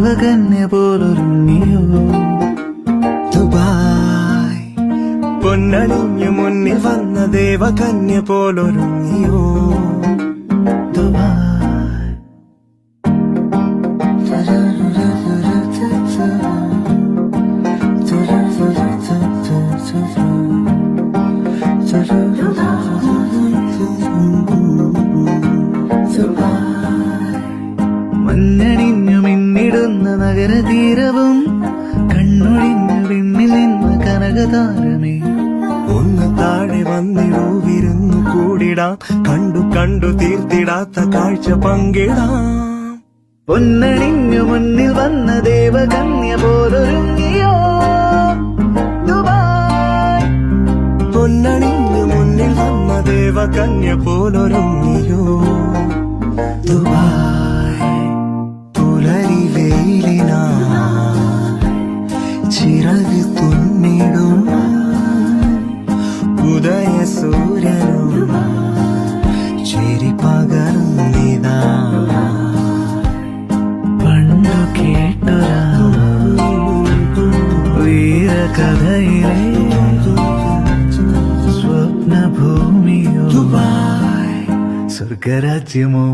ദേവകന്യ പോലൊരുങ്ങിയോ Dubai. പൊന്നണിഞ്ഞു മുന്നിൽ വന്ന ദേവകന്യ പോലൊരുങ്ങിയോ Dubai. മഞ്ഞണിഞ്ഞു മിന്നിടുന്ന നഗരതീരവും കണ്ണൊഴിഞ്ഞു വിണ്ണിൽ നിന്ന് കനകതാരമേ ഒന്ന് താഴെ വന്നിടൂ വിരുന്നു കൂടിടാം കണ്ടു കണ്ടു തീർത്തിടാത്ത കാഴ്ച പങ്കിടാം പൊന്നണിഞ്ഞു മുന്നിൽ വന്ന ദേവകന്യ പോലൊരുങ്ങിയോ ദുബായ്. പൊന്നണിഞ്ഞു മുന്നിൽ വന്ന ദേവകന്യ പോലൊരുങ്ങിയോ ദുബായ്. പുലരി വെയിലിനാ ചിറക് തുന്നിടും ഉദയ സൂര്യനും ചിരി പകർന്നിതാ പണ്ടു കേട്ടൊരാ വീരകഥയിലെ സ്വപ്നഭൂമിയോ ദുബായ്. സ്വർഗരാജ്യമോ